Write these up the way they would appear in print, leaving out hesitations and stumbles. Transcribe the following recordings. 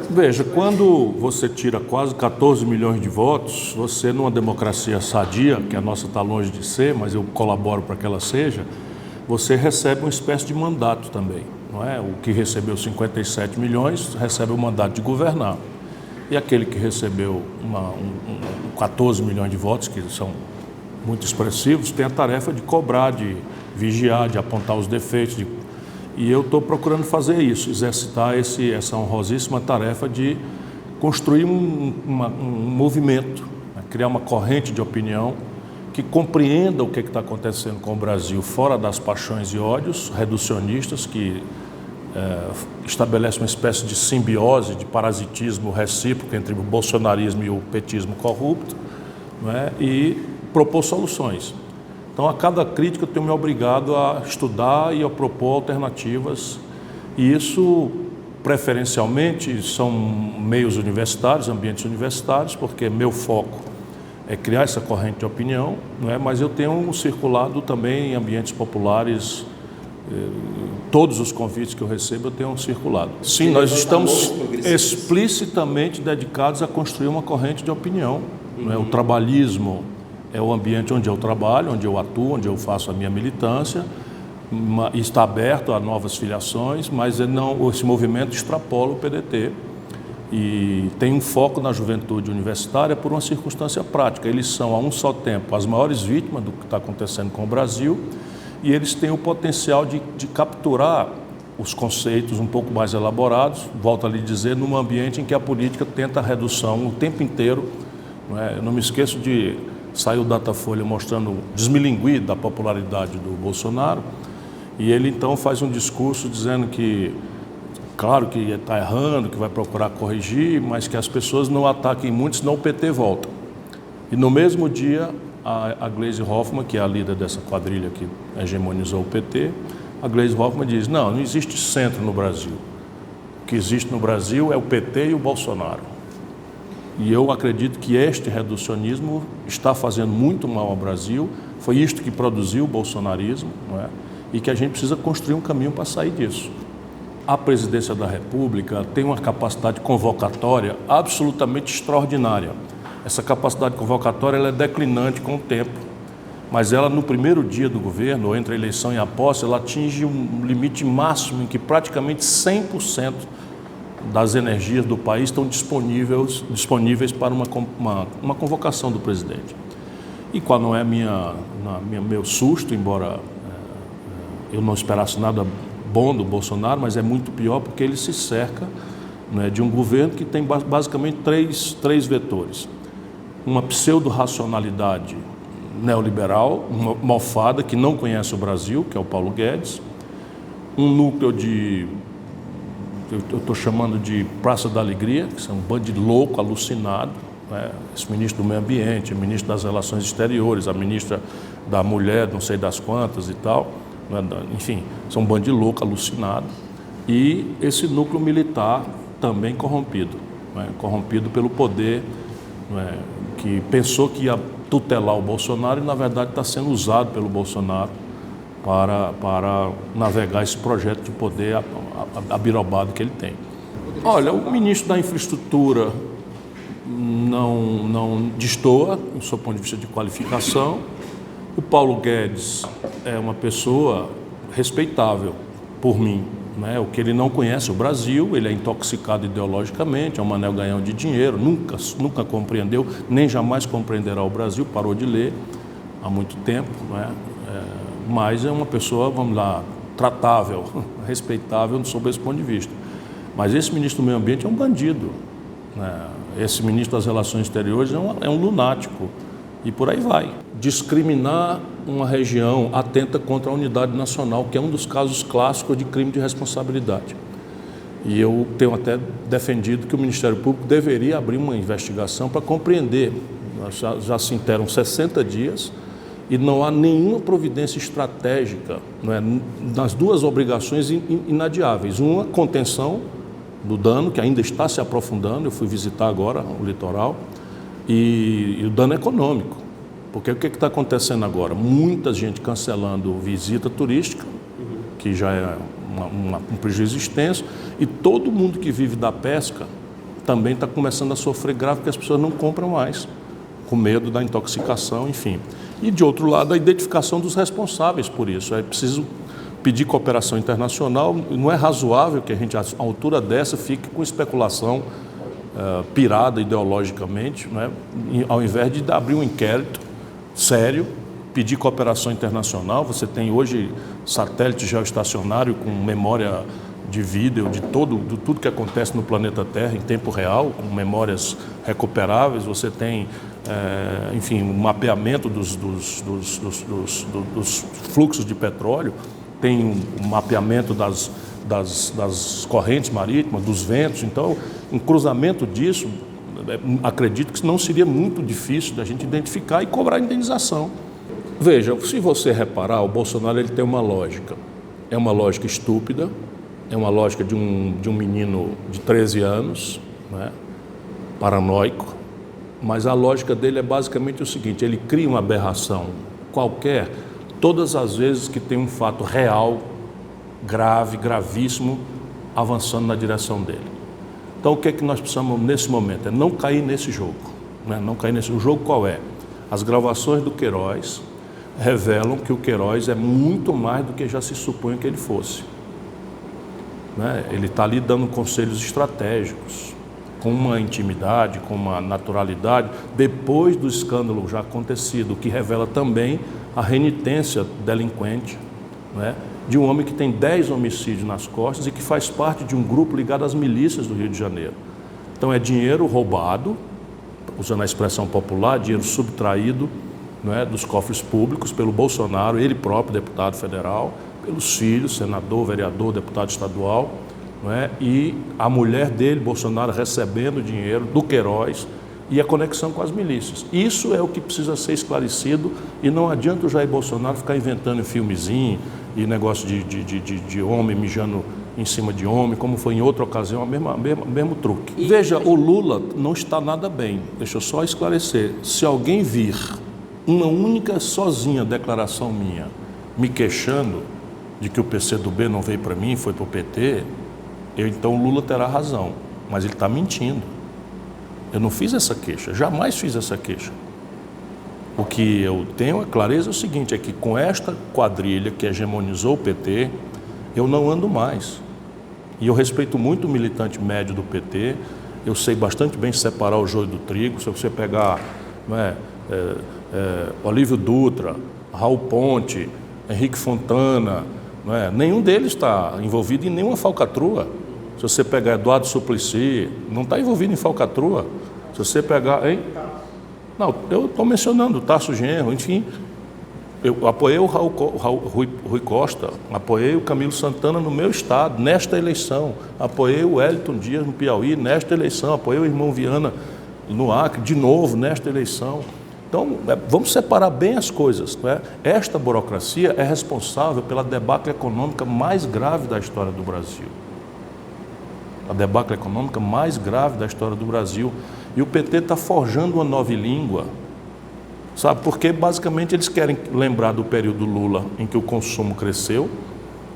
Veja, quando você tira quase 14 milhões de votos, você numa democracia sadia, que a nossa está longe de ser, mas eu colaboro para que ela seja, você recebe uma espécie de mandato também, não é? O que recebeu 57 milhões recebe o mandato de governar. E aquele que recebeu 14 milhões de votos, que são muito expressivos, tem a tarefa de cobrar, de vigiar, de apontar os defeitos. E eu estou procurando fazer isso, exercitar essa honrosíssima tarefa de construir um movimento, né? Criar uma corrente de opinião que compreenda o que está acontecendo com o Brasil fora das paixões e ódios reducionistas que estabelece uma espécie de simbiose, de parasitismo recíproco entre o bolsonarismo e o petismo corrupto, né? E propor soluções. Então, a cada crítica eu tenho me obrigado a estudar e a propor alternativas, e isso, preferencialmente, são meios universitários, ambientes universitários, porque meu foco é criar essa corrente de opinião, não é? Mas eu tenho circulado também em ambientes populares. Todos os convites que eu recebo eu tenho circulado. Sim, nós estamos explicitamente dedicados a construir uma corrente de opinião. Não é? O trabalhismo é o ambiente onde eu trabalho, onde eu atuo, onde eu faço a minha militância, está aberto a novas filiações, mas esse movimento extrapola o PDT e tem um foco na juventude universitária por uma circunstância prática. Eles são, a um só tempo, as maiores vítimas do que está acontecendo com o Brasil, e eles têm o potencial de capturar os conceitos um pouco mais elaborados, volto a lhe dizer, num ambiente em que a política tenta a redução o tempo inteiro. Não é? Eu não me esqueço de sair o Datafolha mostrando o desmilinguir da popularidade do Bolsonaro, e ele então faz um discurso dizendo que, claro que está errando, que vai procurar corrigir, mas que as pessoas não ataquem muito, senão o PT volta. E no mesmo dia, a Gleisi Hoffmann, que é a líder dessa quadrilha que hegemonizou o PT, a Gleisi Hoffmann diz, não existe centro no Brasil. O que existe no Brasil é o PT e o Bolsonaro. E eu acredito que este reducionismo está fazendo muito mal ao Brasil, foi isto que produziu o bolsonarismo, não é? E que a gente precisa construir um caminho para sair disso. A presidência da República tem uma capacidade convocatória absolutamente extraordinária. Essa capacidade convocatória ela é declinante com o tempo, mas ela no primeiro dia do governo, ou entre a eleição e a posse, ela atinge um limite máximo em que praticamente 100% das energias do país estão disponíveis para uma convocação do presidente. E qual não é meu susto, embora eu não esperasse nada bom do Bolsonaro, mas é muito pior porque ele se cerca, né, de um governo que tem basicamente três vetores. Uma pseudo-racionalidade neoliberal, uma mofada que não conhece o Brasil, que é o Paulo Guedes, um núcleo eu estou chamando de Praça da Alegria, que são um bando de louco, alucinado, né? Esse ministro do Meio Ambiente, o ministro das Relações Exteriores, a ministra da Mulher, não sei das quantas e tal, né? Enfim, são um bando de louco, alucinado, e esse núcleo militar também corrompido, né? Corrompido pelo poder, né? Que pensou que ia tutelar o Bolsonaro e, na verdade, está sendo usado pelo Bolsonaro para navegar esse projeto de poder abirobado que ele tem. Olha, o ministro da Infraestrutura não destoa, do seu ponto de vista de qualificação. O Paulo Guedes é uma pessoa respeitável por mim, né? O que ele não conhece o Brasil, ele é intoxicado ideologicamente, é um mané ganhão de dinheiro, nunca compreendeu, nem jamais compreenderá o Brasil, parou de ler há muito tempo, né? Mas é uma pessoa, vamos lá, tratável, respeitável sob esse ponto de vista. Mas esse ministro do Meio Ambiente é um bandido, né? Esse ministro das Relações Exteriores é um lunático e por aí vai. Discriminar uma região atenta contra a unidade nacional, que é um dos casos clássicos de crime de responsabilidade. E eu tenho até defendido que o Ministério Público deveria abrir uma investigação para compreender. Já se interam 60 dias e não há nenhuma providência estratégica, não é, nas duas obrigações inadiáveis. Uma, contenção do dano, que ainda está se aprofundando, eu fui visitar agora o litoral, e o dano econômico. Porque o que está acontecendo agora? Muita gente cancelando visita turística, que já é um prejuízo extenso, e todo mundo que vive da pesca também está começando a sofrer grave, porque as pessoas não compram mais, com medo da intoxicação, enfim. E, de outro lado, a identificação dos responsáveis por isso. É preciso pedir cooperação internacional. Não é razoável que a gente, a altura dessa, fique com especulação pirada ideologicamente, né? Ao invés de abrir um inquérito sério, pedir cooperação internacional. Você tem hoje satélite geoestacionário com memória de vídeo de tudo que acontece no planeta Terra em tempo real, com memórias recuperáveis. Você tem, enfim, um mapeamento dos fluxos de petróleo, tem um mapeamento das correntes marítimas, dos ventos. Então, um cruzamento disso, acredito que não seria muito difícil da gente identificar e cobrar indenização. Veja, se você reparar, o Bolsonaro ele tem uma lógica. É uma lógica estúpida, é uma lógica de um menino de 13 anos, né, paranoico, mas a lógica dele é basicamente o seguinte: ele cria uma aberração qualquer todas as vezes que tem um fato real, grave, gravíssimo, avançando na direção dele. Então, o que é que nós precisamos nesse momento? É não cair nesse jogo, né? Não cair nesse... O jogo qual é? As gravações do Queiroz revelam que o Queiroz é muito mais do que já se supunha que ele fosse, né? Ele está ali dando conselhos estratégicos, com uma intimidade, com uma naturalidade, depois do escândalo já acontecido, o que revela também a renitência delinquente, né, de um homem que tem 10 homicídios nas costas e que faz parte de um grupo ligado às milícias do Rio de Janeiro. Então é dinheiro roubado, usando a expressão popular, dinheiro subtraído, né, dos cofres públicos pelo Bolsonaro, ele próprio, deputado federal, pelos filhos, senador, vereador, deputado estadual, não é? E a mulher dele, Bolsonaro, recebendo dinheiro do Queiroz e a conexão com as milícias. Isso é o que precisa ser esclarecido e não adianta o Jair Bolsonaro ficar inventando filmezinho e negócio de homem mijando em cima de homem, como foi em outra ocasião, o mesmo truque. Veja, o Lula não está nada bem. Deixa eu só esclarecer. Se alguém vir uma única sozinha declaração minha me queixando de que o PCdoB não veio para mim, foi para o PT, então o Lula terá razão, mas ele está mentindo. Eu não fiz essa queixa, jamais fiz essa queixa. O que eu tenho a clareza é o seguinte, é que com esta quadrilha que hegemonizou o PT, eu não ando mais. E eu respeito muito o militante médio do PT, eu sei bastante bem separar o joio do trigo. Se você pegar, não é, Olívio Dutra, Raul Ponte, Henrique Fontana, não é, nenhum deles está envolvido em nenhuma falcatrua. Se você pegar Eduardo Suplicy, não está envolvido em falcatrua. Se você pegar... Hein? Não, eu estou mencionando o Tasso Genro, enfim. Eu apoiei o Rui Costa, apoiei o Camilo Santana no meu estado, nesta eleição. Apoiei o Wellington Dias no Piauí, nesta eleição. Apoiei o irmão Viana no Acre, de novo, nesta eleição. Então, vamos separar bem as coisas, não é? Esta burocracia é responsável pela debacle econômica mais grave da história do Brasil. A debacle econômica mais grave da história do Brasil. E o PT está forjando uma nova língua, sabe? Porque basicamente eles querem lembrar do período Lula em que o consumo cresceu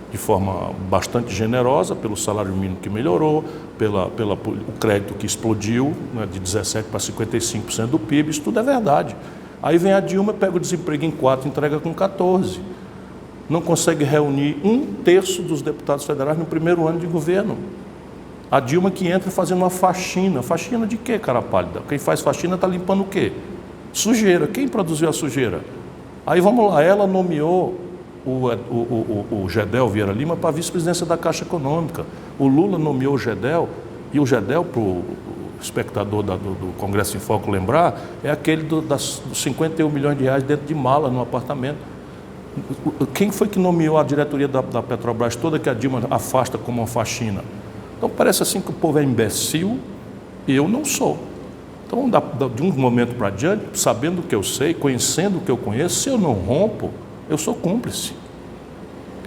de forma bastante generosa, pelo salário mínimo que melhorou, o crédito que explodiu, né, de 17% para 55% do PIB, isso tudo é verdade. Aí vem a Dilma, pega o desemprego em 4, entrega com 14. Não consegue reunir 1/3 dos deputados federais no primeiro ano de governo. A Dilma que entra fazendo uma faxina. Faxina de quê, cara pálida? Quem faz faxina está limpando o quê? Sujeira. Quem produziu a sujeira? Aí vamos lá, ela nomeou o Gedel Vieira Lima para a vice-presidência da Caixa Econômica. O Lula nomeou o Gedel, e o Gedel, para o espectador do Congresso em Foco lembrar, é aquele dos 51 milhões de reais dentro de mala no apartamento. Quem foi que nomeou a diretoria da Petrobras toda que a Dilma afasta como uma faxina? Então parece assim que o povo é imbecil e eu não sou. Então, de um momento para diante, sabendo o que eu sei, conhecendo o que eu conheço, se eu não rompo, eu sou cúmplice.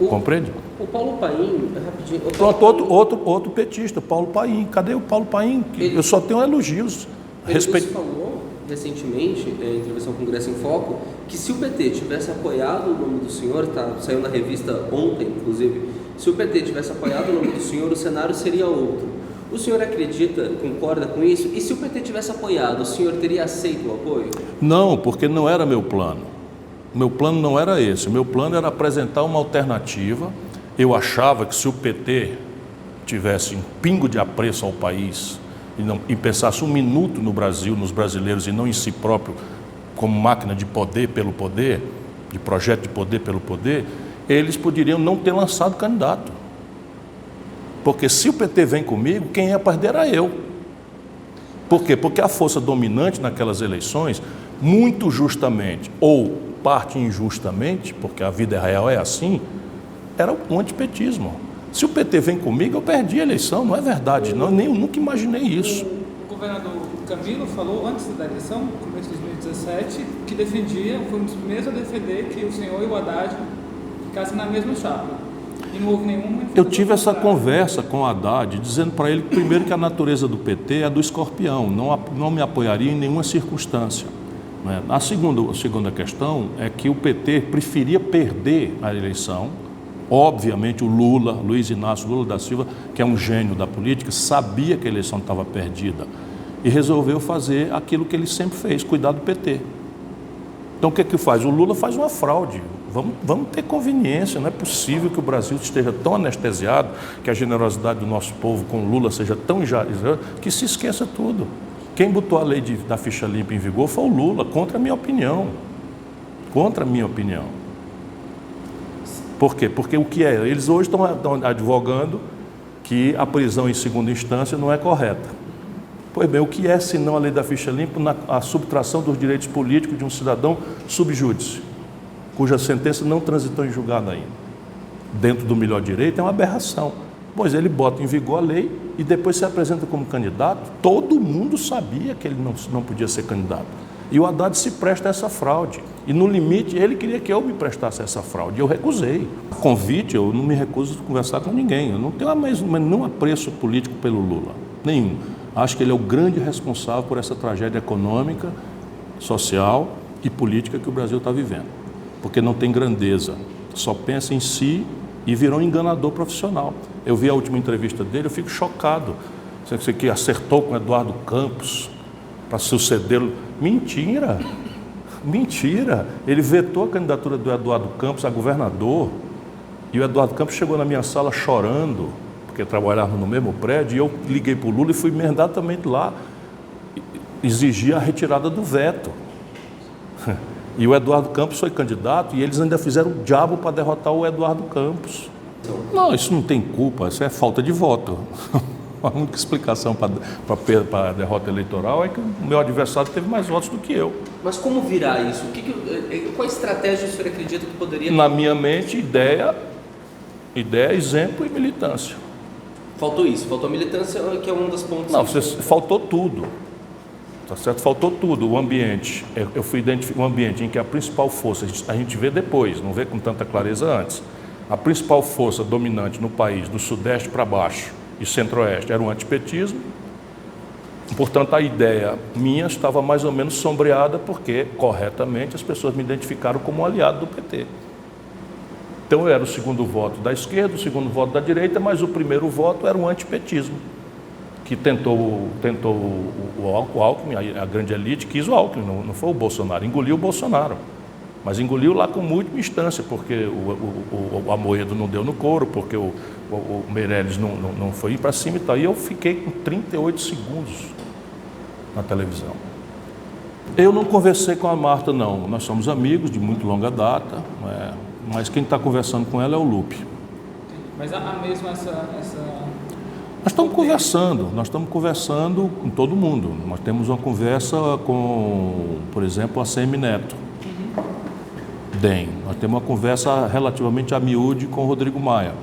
Compreende? O Paulo Paim, rapidinho... Pronto, outro petista, Paulo Paim. Cadê o Paulo Paim? Eu só tenho elogios. Ele falou recentemente, em entrevista ao Congresso em Foco, que se o PT tivesse apoiado o nome do senhor, saiu na revista ontem, inclusive, se o PT tivesse apoiado o nome do senhor, o cenário seria outro. O senhor acredita, concorda com isso? E se o PT tivesse apoiado, o senhor teria aceito o apoio? Não, porque não era meu plano. Meu plano não era esse. Meu plano era apresentar uma alternativa. Eu achava que se o PT tivesse um pingo de apreço ao país e pensasse um minuto no Brasil, nos brasileiros, e não em si próprio, como máquina de poder pelo poder, de projeto de poder pelo poder, eles poderiam não ter lançado candidato. Porque se o PT vem comigo, quem ia perder era eu. Por quê? Porque a força dominante naquelas eleições, muito justamente, ou parte injustamente, porque a vida real é assim, era o antipetismo. Se o PT vem comigo, eu perdi a eleição, não é verdade, não, eu nunca imaginei isso. O governador Camilo falou antes da eleição, no começo de 2017, que defendia, foi um dos primeiros a defender que o senhor e o Haddad ficassem na mesma chapa. E não houve nenhuma... Eu tive essa conversa com o Haddad, dizendo para ele, primeiro, que a natureza do PT é do escorpião, não me apoiaria em nenhuma circunstância. A segunda questão é que o PT preferia perder a eleição. Obviamente o Lula, Luiz Inácio Lula da Silva, que é um gênio da política, sabia que a eleição estava perdida e resolveu fazer aquilo que ele sempre fez, cuidar do PT. Então o que é que faz? O Lula faz uma fraude. Vamos ter conveniência, não é possível que o Brasil esteja tão anestesiado, que a generosidade do nosso povo com o Lula seja tão exagerada, que se esqueça tudo. Quem botou a lei da ficha limpa em vigor foi o Lula, contra a minha opinião. Contra a minha opinião. Por quê? Porque o que é? Eles hoje estão advogando que a prisão em segunda instância não é correta. Pois bem, o que é, senão a lei da ficha limpa, a subtração dos direitos políticos de um cidadão sub judice, cuja sentença não transitou em julgado ainda? Dentro do melhor direito, é uma aberração. Pois ele bota em vigor a lei e depois se apresenta como candidato. Todo mundo sabia que ele não podia ser candidato. E o Haddad se presta a essa fraude. E no limite, ele queria que eu me prestasse a essa fraude. Eu recusei. Convite, eu não me recuso a conversar com ninguém. Eu não tenho nenhum apreço político pelo Lula. Nenhum. Acho que ele é o grande responsável por essa tragédia econômica, social e política que o Brasil está vivendo. Porque não tem grandeza. Só pensa em si e virou um enganador profissional. Eu vi a última entrevista dele, eu fico chocado. Você que acertou com Eduardo Campos para sucedê-lo. Mentira! Mentira! Ele vetou a candidatura do Eduardo Campos a governador e o Eduardo Campos chegou na minha sala chorando, porque trabalhava no mesmo prédio, e eu liguei para o Lula e fui imediatamente lá exigir a retirada do veto. E o Eduardo Campos foi candidato e eles ainda fizeram o diabo para derrotar o Eduardo Campos. Não, isso não tem culpa, isso é falta de voto. A única explicação para a derrota eleitoral é que o meu adversário teve mais votos do que eu. Mas como virar isso? Qual estratégia o senhor acredita que poderia... Na minha mente, ideia, exemplo e militância. Faltou isso, faltou a militância, que é um dos pontos... Não, faltou tudo. Tá certo? Faltou tudo, o ambiente. Eu fui identificar um ambiente em que a principal força, a gente vê depois, não vê com tanta clareza antes, a principal força dominante no país, do sudeste para baixo e centro-oeste, era o antipetismo. Portanto, a ideia minha estava mais ou menos sombreada, porque, corretamente, as pessoas me identificaram como um aliado do PT. Então, eu era o segundo voto da esquerda, o segundo voto da direita, mas o primeiro voto era o antipetismo, que tentou o Alckmin, a grande elite quis o Alckmin, não foi o Bolsonaro, engoliu o Bolsonaro, mas engoliu lá como última instância, porque o Amoedo não deu no couro, porque o Meirelles não foi ir para cima e tal, e eu fiquei com 38 segundos na televisão. Eu não conversei com a Marta, não, nós somos amigos de muito longa data, mas quem está conversando com ela é o Lupe. Mas há mesmo essa... Nós estamos conversando com todo mundo. Nós temos uma conversa com, por exemplo, a Semi Neto, DEM. Nós temos uma conversa relativamente a miúde com o Rodrigo Maia.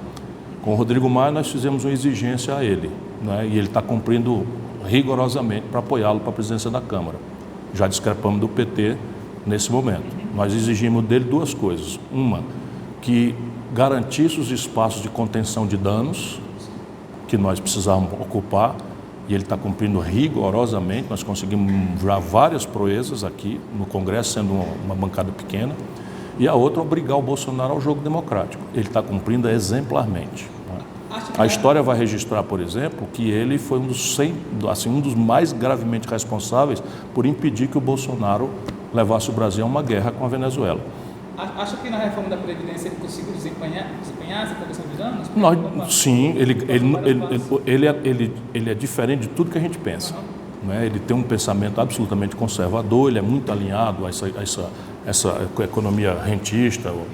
Com o Rodrigo Maia nós fizemos uma exigência a ele, né? E ele está cumprindo rigorosamente para apoiá-lo para a presidência da Câmara. Já discrepamos do PT nesse momento. Nós exigimos dele duas coisas. Uma, que garantisse os espaços de contenção de danos que nós precisávamos ocupar, e ele está cumprindo rigorosamente. Nós conseguimos já várias proezas aqui no Congresso, sendo uma bancada pequena, e a outra, obrigar o Bolsonaro ao jogo democrático. Ele está cumprindo exemplarmente. Acha A história vai registrar, por exemplo, que ele foi um dos mais gravemente responsáveis por impedir que o Bolsonaro levasse o Brasil a uma guerra com a Venezuela. Acha que na reforma da Previdência ele conseguiu desempenhar essa condição de danos? Sim, ele é diferente de tudo que a gente pensa. Né? Ele tem um pensamento absolutamente conservador, ele é muito alinhado a essa economia rentista, o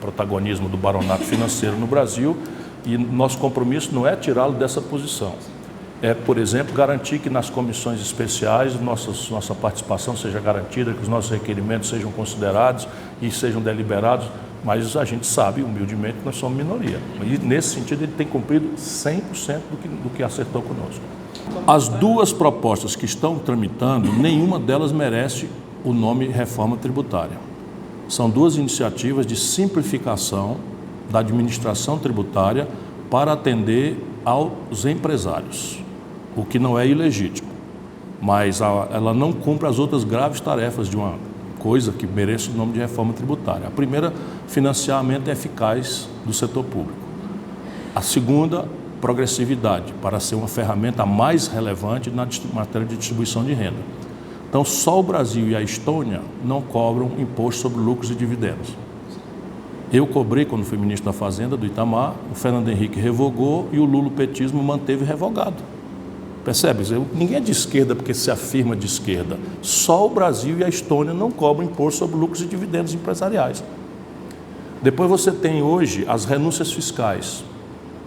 protagonismo do baronato financeiro no Brasil, e nosso compromisso não é tirá-lo dessa posição. É, por exemplo, garantir que nas comissões especiais nossa participação seja garantida, que os nossos requerimentos sejam considerados e sejam deliberados, mas a gente sabe, humildemente, que nós somos minoria. E, nesse sentido, ele tem cumprido 100% do que acertou conosco. As duas propostas que estão tramitando, nenhuma delas merece o nome reforma tributária. São duas iniciativas de simplificação da administração tributária para atender aos empresários, o que não é ilegítimo, mas ela não cumpre as outras graves tarefas de uma coisa que merece o nome de reforma tributária. A primeira, financiamento eficaz do setor público. A segunda, progressividade, para ser uma ferramenta mais relevante na matéria de distribuição de renda. Então, só o Brasil e a Estônia não cobram imposto sobre lucros e dividendos. Eu cobrei quando fui ministro da Fazenda do Itamar, o Fernando Henrique revogou e o lulopetismo manteve revogado. Percebe? Ninguém é de esquerda porque se afirma de esquerda. Só o Brasil e a Estônia não cobram imposto sobre lucros e dividendos empresariais. Depois você tem hoje as renúncias fiscais.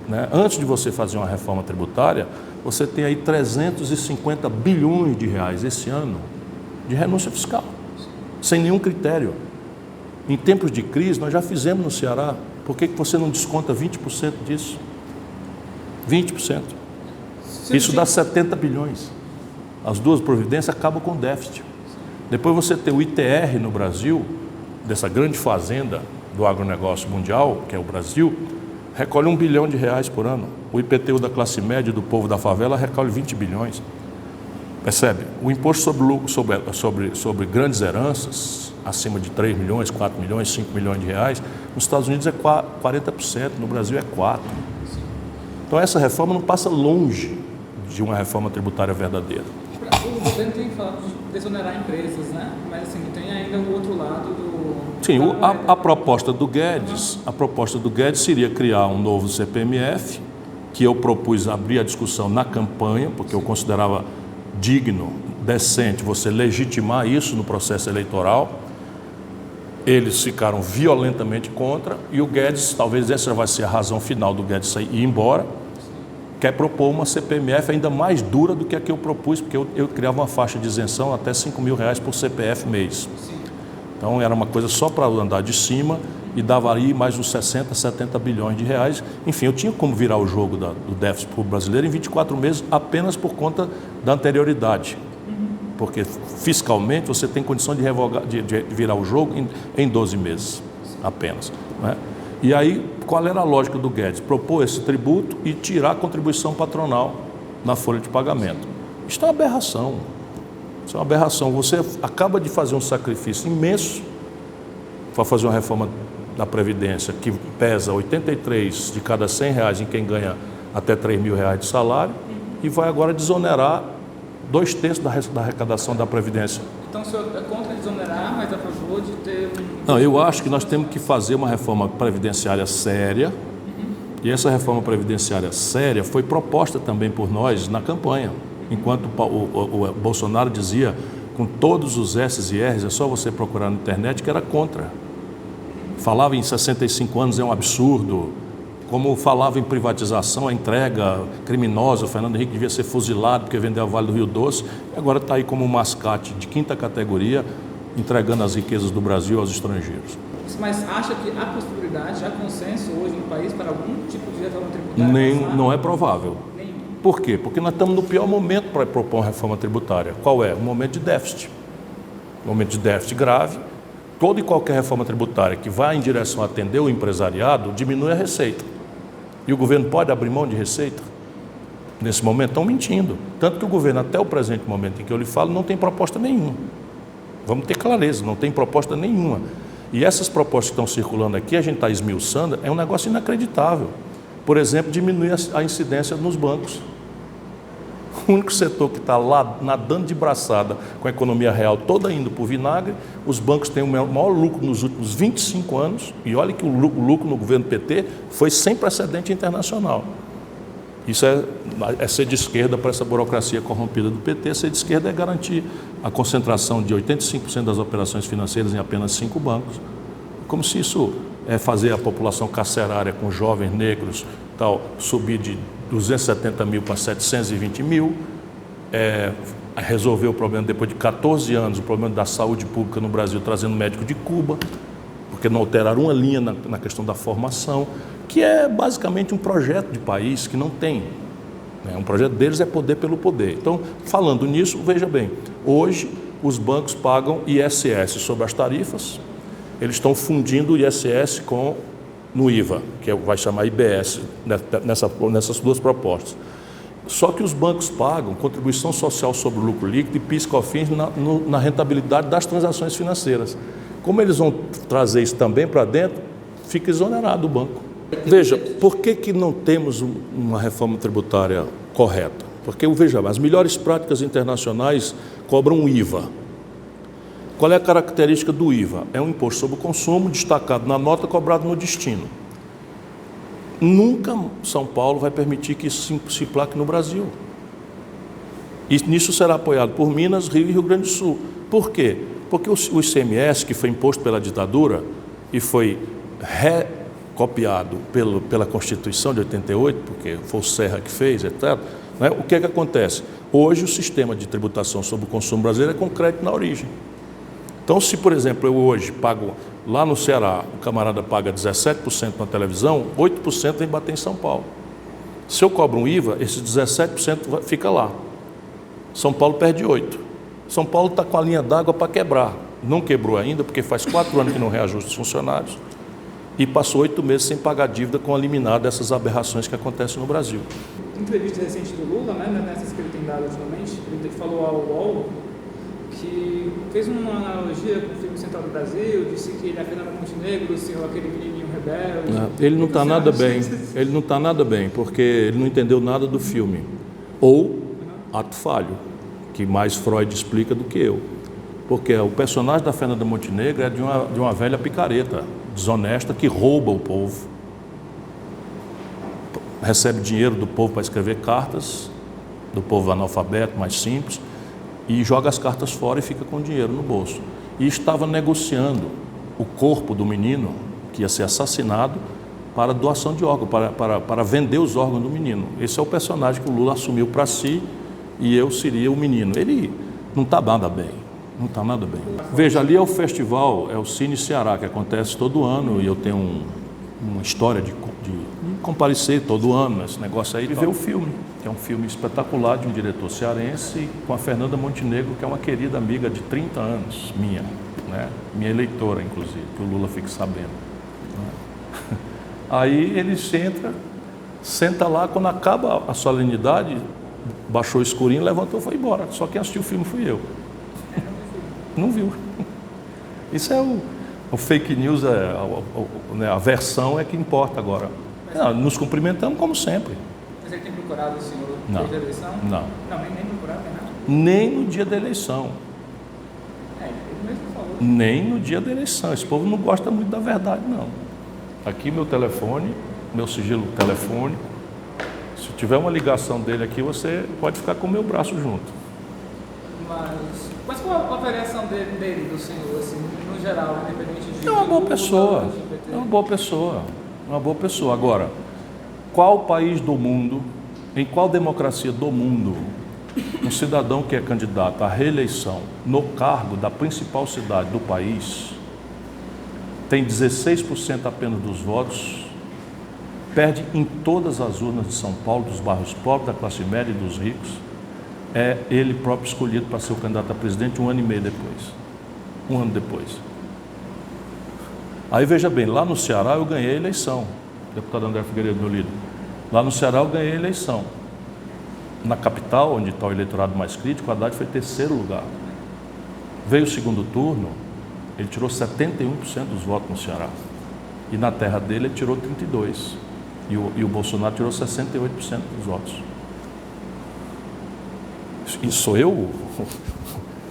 Né? Antes de você fazer uma reforma tributária, você tem aí 350 bilhões de reais esse ano de renúncia fiscal, sem nenhum critério. Em tempos de crise, nós já fizemos no Ceará. Por que você não desconta 20% disso? 20%. Isso dá 70 bilhões. As duas providências acabam com o déficit. Depois você tem o ITR no Brasil, dessa grande fazenda do agronegócio mundial, que é o Brasil, recolhe 1 bilhão de reais por ano. O IPTU da classe média do povo da favela recolhe 20 bilhões. Percebe? O imposto sobre grandes heranças, acima de 3 milhões, 4 milhões, 5 milhões de reais, nos Estados Unidos é 40%, no Brasil é 4%. Então essa reforma não passa longe de uma reforma tributária verdadeira. O governo tem falado de desonerar empresas, né? Mas assim, tem ainda o outro lado do... Sim, a proposta do Guedes seria criar um novo CPMF, que eu propus abrir a discussão na campanha, porque eu considerava digno, decente, você legitimar isso no processo eleitoral. Eles ficaram violentamente contra e o Guedes, talvez essa vai ser a razão final do Guedes sair e ir embora, quer propor uma CPMF ainda mais dura do que a que eu propus, porque eu criava uma faixa de isenção até R$5 mil por CPF mês. Então era uma coisa só para andar de cima e dava aí mais uns 60, 70 bilhões de reais. Enfim, eu tinha como virar o jogo do déficit público brasileiro em 24 meses apenas por conta da anterioridade. Porque fiscalmente você tem condição de virar o jogo em 12 meses apenas. Né? E aí, qual era a lógica do Guedes? Propor esse tributo e tirar a contribuição patronal na folha de pagamento. Isso é uma aberração. Isso é uma aberração. Você acaba de fazer um sacrifício imenso para fazer uma reforma da Previdência que pesa 83 de cada 100 reais em quem ganha até 3 mil reais de salário e vai agora desonerar 2/3 da arrecadação da Previdência. Então o senhor é contra desonerar, mas a favor de ter Não, eu acho que nós temos que fazer uma reforma previdenciária séria. E essa reforma previdenciária séria foi proposta também por nós na campanha. Enquanto o Bolsonaro dizia, com todos os S's e R's, é só você procurar na internet, que era contra. Falava em 65 anos é um absurdo. Como falava em privatização, a entrega criminosa, o Fernando Henrique devia ser fuzilado porque vendeu a Vale do Rio Doce, agora está aí como um mascate de 5ª categoria, entregando as riquezas do Brasil aos estrangeiros. Mas acha que há possibilidade, há consenso hoje no país para algum tipo de reforma tributária? Não é provável. Nenhum. Por quê? Porque nós estamos no pior momento para propor uma reforma tributária. Qual é? Um momento de déficit. Um momento de déficit grave. Toda e qualquer reforma tributária que vá em direção a atender o empresariado diminui a receita. E o governo pode abrir mão de receita? Nesse momento estão mentindo. Tanto que o governo, até o presente momento em que eu lhe falo, não tem proposta nenhuma. Vamos ter clareza, não tem proposta nenhuma. E essas propostas que estão circulando aqui, a gente está esmiuçando, é um negócio inacreditável. Por exemplo, diminuir a incidência nos bancos. O único setor que está lá nadando de braçada com a economia real toda indo para o vinagre, os bancos têm o maior lucro nos últimos 25 anos, e olha que o lucro no governo PT foi sem precedente internacional. Isso é ser de esquerda para essa burocracia corrompida do PT. Ser de esquerda é garantir a concentração de 85% das operações financeiras em apenas 5 bancos. Como se isso é fazer a população carcerária com jovens negros tal, subir de 270 mil para 720 mil, resolver o problema depois de 14 anos, o problema da saúde pública no Brasil, trazendo médico de Cuba, porque não alteraram uma linha na questão da formação, que é basicamente um projeto de país que não tem. Um projeto deles é poder pelo poder. Então, falando nisso, veja bem, hoje os bancos pagam ISS sobre as tarifas, eles estão fundindo o ISS no IVA, que vai chamar IBS, nessas duas propostas. Só que os bancos pagam contribuição social sobre o lucro líquido e PIS/COFINS na rentabilidade das transações financeiras. Como eles vão trazer isso também para dentro, fica exonerado o banco. Veja, por que não temos uma reforma tributária correta? Porque, veja, as melhores práticas internacionais cobram IVA. Qual é a característica do IVA? É um imposto sobre o consumo destacado na nota, cobrado no destino. Nunca São Paulo vai permitir que isso se plaque no Brasil. E nisso será apoiado por Minas, Rio e Rio Grande do Sul. Por quê? Porque o ICMS, que foi imposto pela ditadura e foi recopiado pela Constituição de 88, porque foi o Serra que fez, etc., né? O que é que acontece? Hoje o sistema de tributação sobre o consumo brasileiro é com crédito na origem. Então, se, por exemplo, eu hoje pago lá no Ceará, o camarada paga 17% na televisão, 8% vem bater em São Paulo. Se eu cobro um IVA, esses 17% fica lá. São Paulo perde 8%. São Paulo está com a linha d'água para quebrar. Não quebrou ainda, porque faz 4 anos que não reajusta os funcionários e passou 8 meses sem pagar dívida com a liminar dessas aberrações que acontecem no Brasil. Em entrevista recente do Lula, né, nessas que ele tem dado ultimamente, ele falou ao UOL que fez uma analogia com o filme Central do Brasil, disse que ele é Fernanda Montenegro, o senhor aquele menininho rebelde. Ele não está nada bem, ele não está nada bem, porque ele não entendeu nada do filme. Ou ato falho, que mais Freud explica do que eu. Porque o personagem da Fernanda Montenegro é de uma velha picareta, desonesta, que rouba o povo, recebe dinheiro do povo para escrever cartas, do povo analfabeto, mais simples, e joga as cartas fora e fica com o dinheiro no bolso. E estava negociando o corpo do menino, que ia ser assassinado, para doação de órgão, para vender os órgãos do menino. Esse é o personagem que o Lula assumiu para si, e eu seria o menino. Ele não está nada bem, não está nada bem. Veja, ali é o festival, é o Cine Ceará, que acontece todo ano, e eu tenho uma história de comparecer todo ano nesse negócio aí, de ver o filme, que é um filme espetacular de um diretor cearense, com a Fernanda Montenegro, que é uma querida amiga de 30 anos, minha eleitora, inclusive, que o Lula fique sabendo. Né? Aí ele senta lá, quando acaba a solenidade, baixou o escurinho, levantou e foi embora. Só quem assistiu o filme fui eu. Não viu. Isso é o fake news, a versão é que importa agora. Nos cumprimentamos como sempre. Mas ele tem procurado o senhor desde a eleição? Não. Não, nem procurado, nem nada? Nem no dia da eleição. Ele mesmo falou. Nem no dia da eleição. Esse povo não gosta muito da verdade, não. Aqui meu telefone, meu sigilo telefônico. Se tiver uma ligação dele aqui, você pode ficar com o meu braço junto. Mas qual a avaliação dele, do senhor, assim, no geral, independente de... É uma boa pessoa. É uma boa pessoa. Uma boa pessoa. Agora, qual país do mundo, em qual democracia do mundo, um cidadão que é candidato à reeleição no cargo da principal cidade do país tem 16% apenas dos votos, perde em todas as urnas de São Paulo, dos bairros pobres, da classe média e dos ricos, é ele próprio escolhido para ser o candidato a presidente 1 ano e meio depois. 1 ano depois. Aí veja bem, lá no Ceará eu ganhei a eleição, deputado André Figueiredo, meu líder. Lá no Ceará eu ganhei a eleição. Na capital, onde está o eleitorado mais crítico, o Haddad foi 3º lugar. Veio o segundo turno, ele tirou 71% dos votos no Ceará. E na terra dele ele tirou 32%. E o Bolsonaro tirou 68% dos votos. E sou eu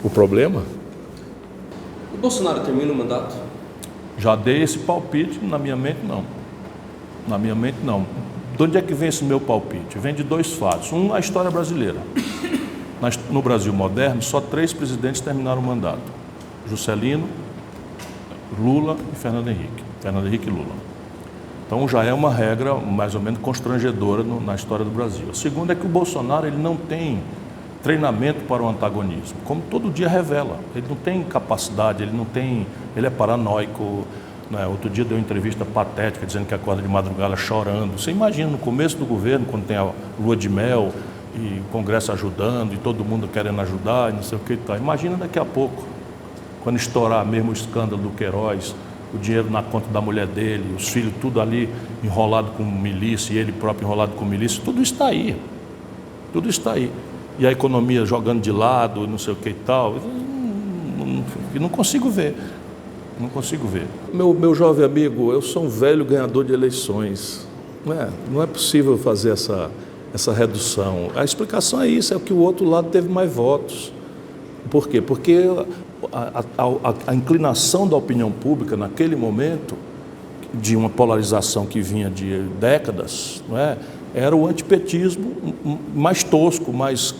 o problema? O Bolsonaro termina o mandato? Já dei esse palpite, na minha mente não. Na minha mente não. De onde é que vem esse meu palpite? Vem de dois fatos. Um, a história brasileira. No Brasil moderno, só 3 presidentes terminaram o mandato. Juscelino, Lula e Fernando Henrique. Fernando Henrique e Lula. Então já é uma regra mais ou menos constrangedora na história do Brasil. A segunda é que o Bolsonaro ele não tem treinamento para o antagonismo, como todo dia revela. Ele não tem capacidade, ele é paranoico. Né? Outro dia deu uma entrevista patética dizendo que acorda de madrugada chorando. Você imagina no começo do governo, quando tem a lua de mel e o Congresso ajudando e todo mundo querendo ajudar e não sei o que e tal. Imagina daqui a pouco, quando estourar mesmo o escândalo do Queiroz, o dinheiro na conta da mulher dele, os filhos tudo ali enrolado com milícia e ele próprio enrolado com milícia, tudo está aí. Tudo está aí. E a economia jogando de lado, não sei o que e tal. Não consigo ver. Não consigo ver. Meu jovem amigo, eu sou um velho ganhador de eleições. Não é possível fazer essa redução. A explicação é isso, é que o outro lado teve mais votos. Por quê? Porque a inclinação da opinião pública naquele momento, de uma polarização que vinha de décadas, não é? Era o antipetismo mais tosco, mais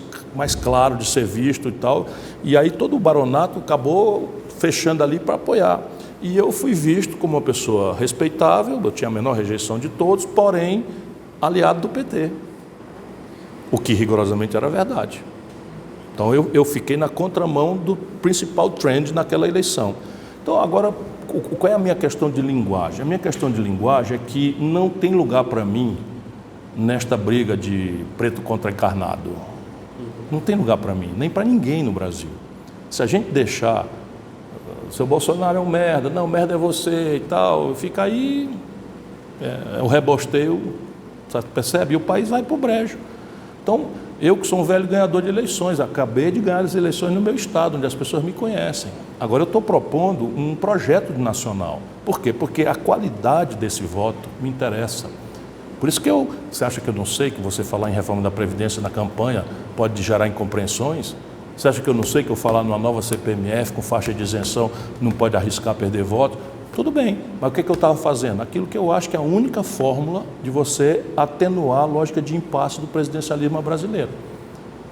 claro de ser visto e tal. E aí todo o baronato acabou fechando ali para apoiar. E eu fui visto como uma pessoa respeitável, eu tinha a menor rejeição de todos, porém aliado do PT. O que rigorosamente era verdade. Então eu fiquei na contramão do principal trend naquela eleição. Então agora, qual é a minha questão de linguagem? A minha questão de linguagem é que não tem lugar para mim nesta briga de preto contra encarnado. Não tem lugar para mim, nem para ninguém no Brasil. Se a gente deixar, seu Bolsonaro é um merda, não, merda é você e tal, fica aí, o rebosteio, percebe? E o país vai para o brejo. Então, eu que sou um velho ganhador de eleições, acabei de ganhar as eleições no meu estado, onde as pessoas me conhecem. Agora eu estou propondo um projeto nacional. Por quê? Porque a qualidade desse voto me interessa. Por isso que você acha que eu não sei que você falar em reforma da Previdência na campanha pode gerar incompreensões? Você acha que eu não sei que eu falar numa nova CPMF com faixa de isenção não pode arriscar perder voto? Tudo bem, mas o que eu estava fazendo? Aquilo que eu acho que é a única fórmula de você atenuar a lógica de impasse do presidencialismo brasileiro.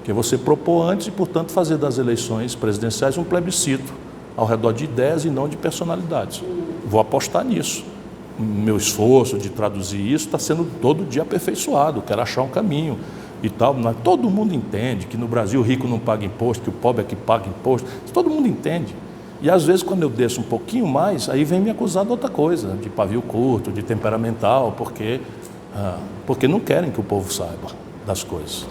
Que é você propor antes e, portanto, fazer das eleições presidenciais um plebiscito ao redor de ideias e não de personalidades. Vou apostar nisso. Meu esforço de traduzir isso está sendo todo dia aperfeiçoado, quero achar um caminho e tal. Mas todo mundo entende que no Brasil o rico não paga imposto, que o pobre é que paga imposto, todo mundo entende. E às vezes quando eu desço um pouquinho mais, aí vem me acusar de outra coisa, de pavio curto, de temperamental, porque não querem que o povo saiba das coisas.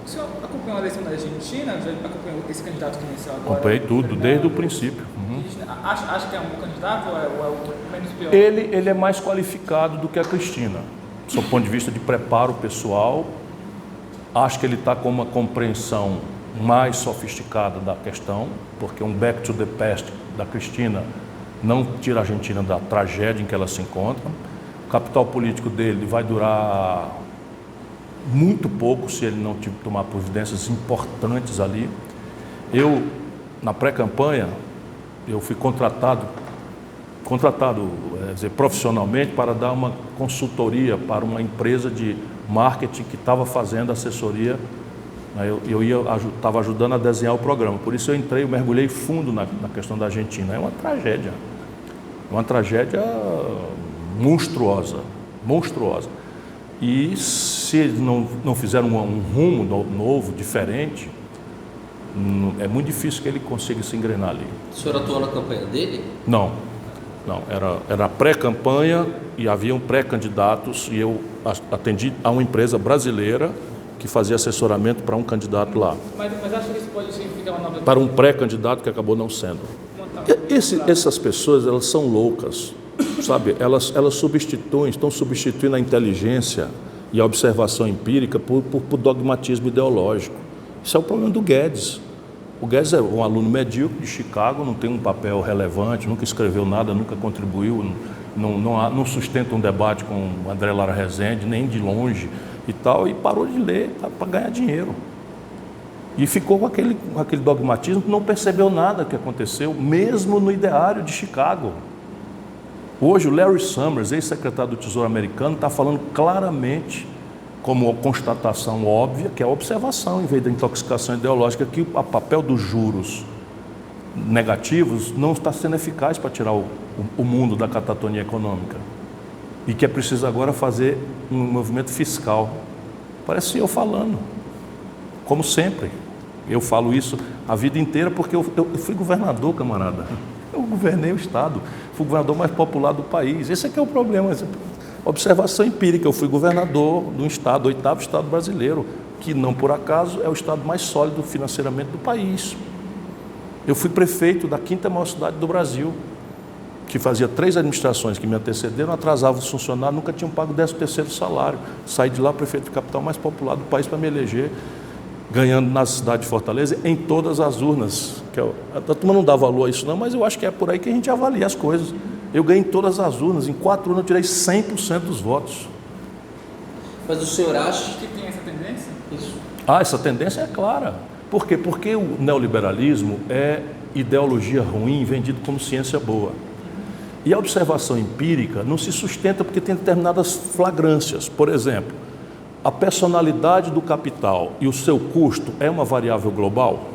O senhor acompanhou a eleição da Argentina? Já acompanhou esse candidato que iniciou agora? Acompanhei tudo, desde o princípio. Acha que é um bom candidato ou é o menos pior? Ele é mais qualificado do que a Cristina, do seu ponto de vista de preparo pessoal. Acho que ele está com uma compreensão mais sofisticada da questão, porque um back to the past da Cristina não tira a Argentina da tragédia em que ela se encontra. O capital político dele vai durar muito pouco se ele não tomar providências importantes ali. Eu, na pré-campanha, eu fui contratado profissionalmente para dar uma consultoria para uma empresa de marketing que estava fazendo assessoria. Eu estava ajudando a desenhar o programa, por isso eu mergulhei fundo na questão da Argentina. É uma tragédia monstruosa. E se eles não fizeram um rumo novo, diferente, é muito difícil que ele consiga se engrenar ali. O senhor atuou na campanha dele? Não, era pré-campanha e haviam pré-candidatos e eu atendi a uma empresa brasileira que fazia assessoramento para um candidato lá. Mas acho que isso pode significar uma nova... Para um pré-candidato que acabou não sendo. Essas pessoas, elas são loucas, sabe? Elas estão substituindo a inteligência e a observação empírica por dogmatismo ideológico. Isso é o problema do Guedes. O Guedes é um aluno medíocre de Chicago, não tem um papel relevante, nunca escreveu nada, nunca contribuiu não sustenta um debate com o André Lara Rezende, nem de longe e tal, e parou de ler para ganhar dinheiro. E ficou com aquele dogmatismo, não percebeu nada que aconteceu, mesmo no ideário de Chicago. Hoje o Larry Summers, ex-secretário do Tesouro americano, está falando claramente, como constatação óbvia, que é a observação, em vez da intoxicação ideológica, que o papel dos juros negativos não está sendo eficaz para tirar o mundo da catatonia econômica. E que é preciso agora fazer um movimento fiscal. Parece eu falando, como sempre. Eu falo isso a vida inteira porque eu fui governador, camarada. Eu governei o Estado, fui o governador mais popular do país. Esse é que é o problema. Observação empírica, eu fui governador de um Estado, 8º Estado brasileiro, que não por acaso é o Estado mais sólido financeiramente do país. Eu fui prefeito da 5ª maior cidade do Brasil, que fazia 3 administrações que me antecederam, atrasavam os funcionários, nunca tinham pago o 13º salário. Saí de lá, prefeito de capital mais popular do país, para me eleger, ganhando na cidade de Fortaleza, em todas as urnas. A turma não dá valor a isso não, mas eu acho que é por aí que a gente avalia as coisas. Eu ganhei em todas as urnas, em 4 urnas eu tirei 100% dos votos. Mas o senhor acha que tem essa tendência? Isso. Essa tendência é clara. Por quê? Porque o neoliberalismo é ideologia ruim vendida como ciência boa. E a observação empírica não se sustenta porque tem determinadas flagrâncias. Por exemplo, a personalidade do capital e o seu custo é uma variável global?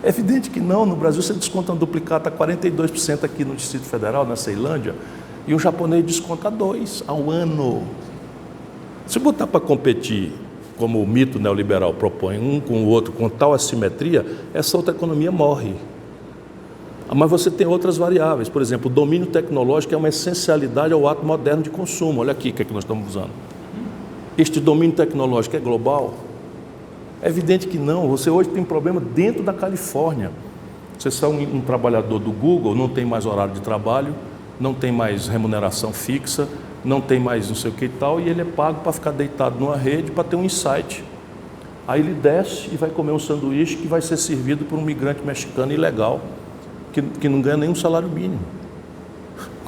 É evidente que não. No Brasil você desconta um duplicata a 42% aqui no Distrito Federal, na Ceilândia, e um japonês desconta 2% ao ano. Se botar para competir, como o mito neoliberal propõe, um com o outro, com tal assimetria, essa outra economia morre. Mas você tem outras variáveis, por exemplo, o domínio tecnológico é uma essencialidade ao ato moderno de consumo. Olha aqui o que é que nós estamos usando. Este domínio tecnológico é global? É evidente que não. Você hoje tem problema dentro da Califórnia. Você é um trabalhador do Google, não tem mais horário de trabalho, não tem mais remuneração fixa, não tem mais não sei o que e tal, e ele é pago para ficar deitado numa rede para ter um insight. Aí ele desce e vai comer um sanduíche que vai ser servido por um migrante mexicano ilegal, que não ganha nenhum salário mínimo.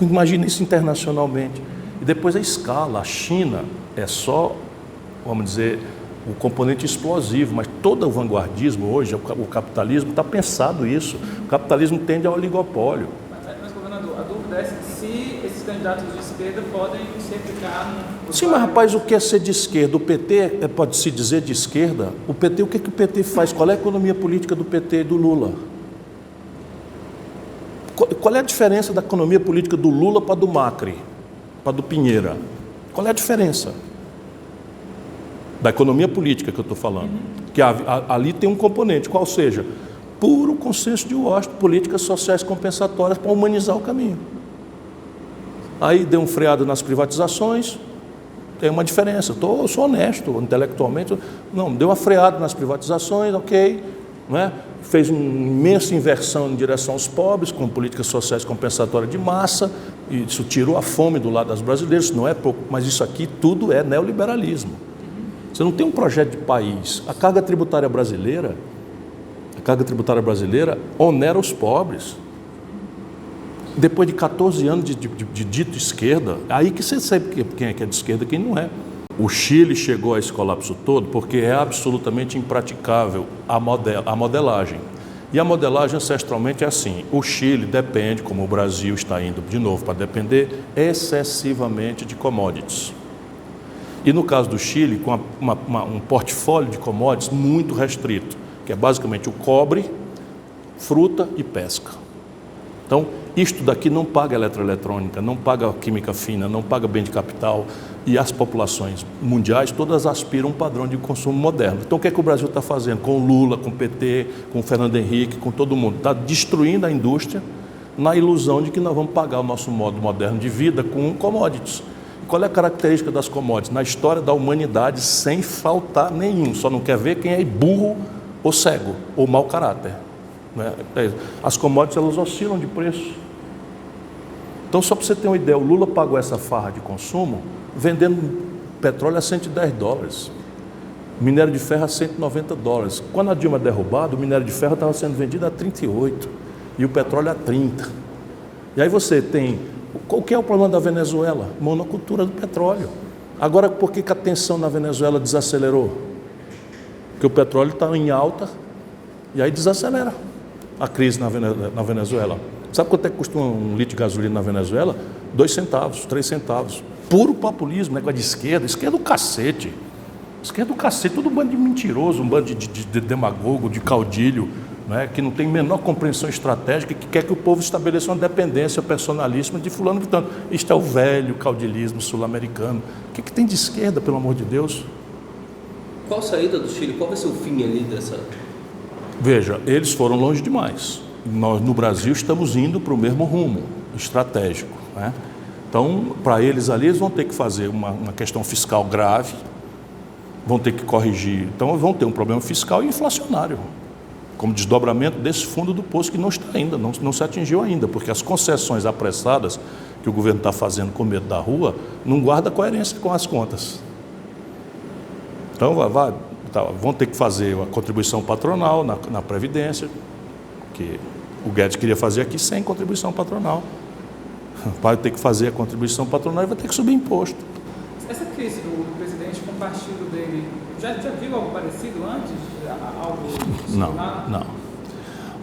Imagina isso internacionalmente. E depois a escala. A China é só, vamos dizer, o componente explosivo, mas todo o vanguardismo hoje, o capitalismo, está pensado isso. O capitalismo tende ao oligopólio. Mas, governador, a dúvida é se esses candidatos de esquerda podem se aplicar no... Sim, mas rapaz, o que é ser de esquerda? O PT pode-se dizer de esquerda? O PT, o que o PT faz? Qual é a economia política do PT e do Lula? Qual é a diferença da economia política do Lula para do Macri, para do Pinheira? Qual é a diferença? Da economia política que eu estou falando. Que ali tem um componente, qual seja, puro consenso de Washington, políticas sociais compensatórias para humanizar o caminho. Aí deu um freado nas privatizações, tem uma diferença. Eu sou honesto intelectualmente. Não, deu uma freada nas privatizações, ok, né? Fez uma imensa inversão em direção aos pobres, com políticas sociais compensatórias de massa, e isso tirou a fome do lado das brasileiras, não é pouco, mas isso aqui tudo é neoliberalismo. Você não tem um projeto de país. A carga tributária brasileira onera os pobres. Depois de 14 anos de dito esquerda, aí que você sabe quem é que é de esquerda e quem não é. O Chile chegou a esse colapso todo porque é absolutamente impraticável a modelagem. E a modelagem ancestralmente é assim: o Chile depende, como o Brasil está indo de novo para depender, excessivamente de commodities. E no caso do Chile, com um portfólio de commodities muito restrito, que é basicamente o cobre, fruta e pesca. Então, isto daqui não paga eletroeletrônica, não paga química fina, não paga bem de capital, e as populações mundiais todas aspiram a um padrão de consumo moderno. Então, o que é que o Brasil está fazendo? Com o Lula, com o PT, com o Fernando Henrique, com todo mundo. Está destruindo a indústria na ilusão de que nós vamos pagar o nosso modo moderno de vida com commodities. Qual é a característica das commodities? Na história da humanidade, sem faltar nenhum. Só não quer ver quem é burro ou cego, ou mau caráter. Né? As commodities, elas oscilam de preço. Então, só para você ter uma ideia, o Lula pagou essa farra de consumo vendendo petróleo a $110. Minério de ferro a $190. Quando a Dilma é derrubada, o minério de ferro estava sendo vendido a 38 e o petróleo a 30. E aí você tem, qual que é o problema da Venezuela? Monocultura do petróleo. Agora, por que a tensão na Venezuela desacelerou? Porque o petróleo está em alta e aí desacelera a crise na Venezuela. Sabe quanto é que custa um litro de gasolina na Venezuela? 2 centavos, 3 centavos. Puro populismo, negócio de esquerda. Esquerda do cacete. Esquerda do cacete, todo um bando de mentiroso, um bando de demagogo, de caudilho, né, que não tem menor compreensão estratégica, que quer que o povo estabeleça uma dependência personalíssima de fulano gritando. Isto é o velho caudilismo sul-americano. O que tem de esquerda, pelo amor de Deus? Qual a saída do Chile? Qual vai ser o fim ali dessa... Veja, eles foram longe demais. Nós, no Brasil, estamos indo para o mesmo rumo estratégico, né? Então, para eles ali, eles vão ter que fazer uma questão fiscal grave, vão ter que corrigir. Então, vão ter um problema fiscal e inflacionário, como desdobramento desse fundo do poço que não está ainda, não se atingiu ainda, porque as concessões apressadas que o governo está fazendo com medo da rua não guarda coerência com as contas. Então, vão ter que fazer a contribuição patronal na Previdência, que o Guedes queria fazer aqui sem contribuição patronal. Vai ter que fazer a contribuição patronal e vai ter que subir imposto. Essa crise do presidente com o partido dele, já viu algo parecido antes? Algo Não.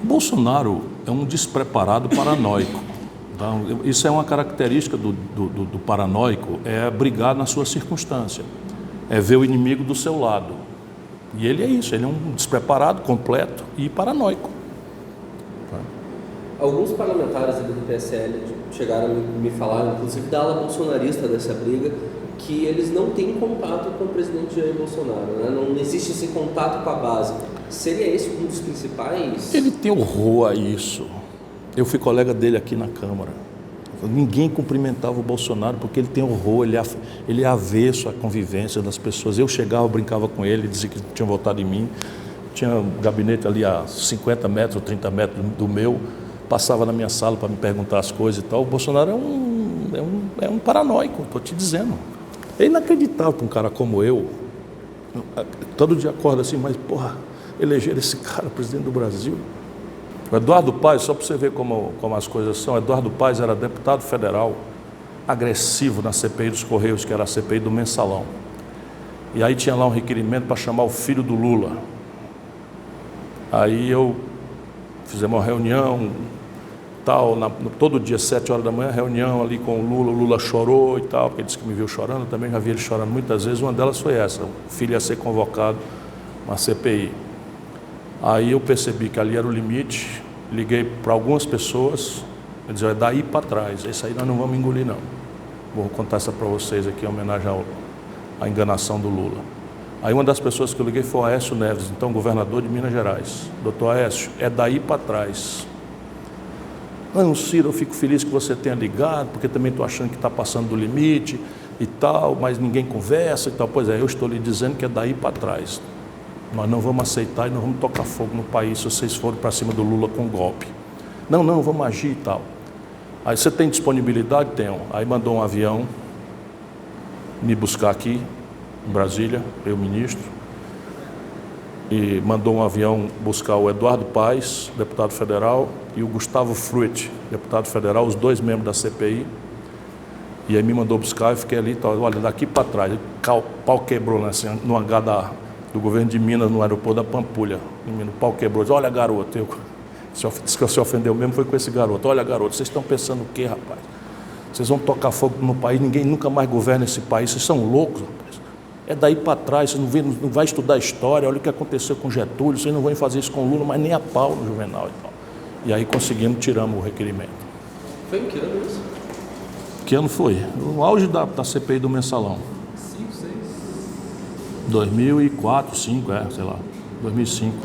O Bolsonaro é um despreparado paranoico. Então, isso é uma característica do paranoico, é brigar na sua circunstância, é ver o inimigo do seu lado. E ele é isso, ele é um despreparado, completo e paranoico. Alguns parlamentares ali do PSL chegaram a me falar, inclusive da ala bolsonarista dessa briga, que eles não têm contato com o presidente Jair Bolsonaro, né? Não existe esse contato com a base. Seria esse um dos principais? Ele tem horror a isso. Eu fui colega dele aqui na Câmara. Ninguém cumprimentava o Bolsonaro porque ele tem horror, ele é avesso à convivência das pessoas. Eu chegava, brincava com ele, dizia que tinha votado em mim. Tinha um gabinete ali a 50 metros, 30 metros do meu. Passava na minha sala para me perguntar as coisas e tal. O Bolsonaro é um paranoico, estou te dizendo. É inacreditável para um cara como eu. Todo dia acorda assim, mas porra, eleger esse cara presidente do Brasil. O Eduardo Paes, só para você ver como as coisas são, Eduardo Paes era deputado federal, agressivo na CPI dos Correios, que era a CPI do Mensalão. E aí tinha lá um requerimento para chamar o filho do Lula. Aí fizemos uma reunião, tal, todo dia, 7 horas da manhã, reunião ali com o Lula chorou e tal, porque ele disse que me viu chorando, eu também já vi ele chorando muitas vezes, uma delas foi essa, o filho ia ser convocado na CPI. Aí eu percebi que ali era o limite, liguei para algumas pessoas, eu dizia, é daí para trás, isso aí nós não vamos engolir não. Vou contar essa para vocês aqui, em homenagem à enganação do Lula. Aí uma das pessoas que eu liguei foi o Aécio Neves, então governador de Minas Gerais. Doutor Aécio, é daí para trás. Não, Ciro, eu fico feliz que você tenha ligado, porque também estou achando que está passando do limite e tal, mas ninguém conversa e tal. Pois é, eu estou lhe dizendo que é daí para trás. Nós não vamos aceitar e não vamos tocar fogo no país se vocês forem para cima do Lula com golpe. Não, vamos agir e tal. Aí você tem disponibilidade? Tenho. Aí mandou um avião me buscar aqui, em Brasília, eu ministro, e mandou um avião buscar o Eduardo Paes, deputado federal, e o Gustavo Fruit, deputado federal, os dois membros da CPI. E aí me mandou buscar, eu fiquei ali, tal, olha, daqui para trás, o pau quebrou, né, assim, no hangar do governo de Minas, no aeroporto da Pampulha. O pau quebrou, disse, olha garoto, disse que se ofendeu mesmo foi com esse garoto. Olha garoto, vocês estão pensando o quê, rapaz? Vocês vão tocar fogo no país, ninguém nunca mais governa esse país, vocês são loucos, rapaz. É daí para trás, você não vai estudar história, olha o que aconteceu com Getúlio, vocês não vão fazer isso com o Lula, mas nem a pau no Juvenal e tal. E aí conseguimos, tiramos o requerimento. Foi em que ano isso? Que ano foi? O auge da CPI do Mensalão. 5, 6? 2004, 2005, sei lá, 2005.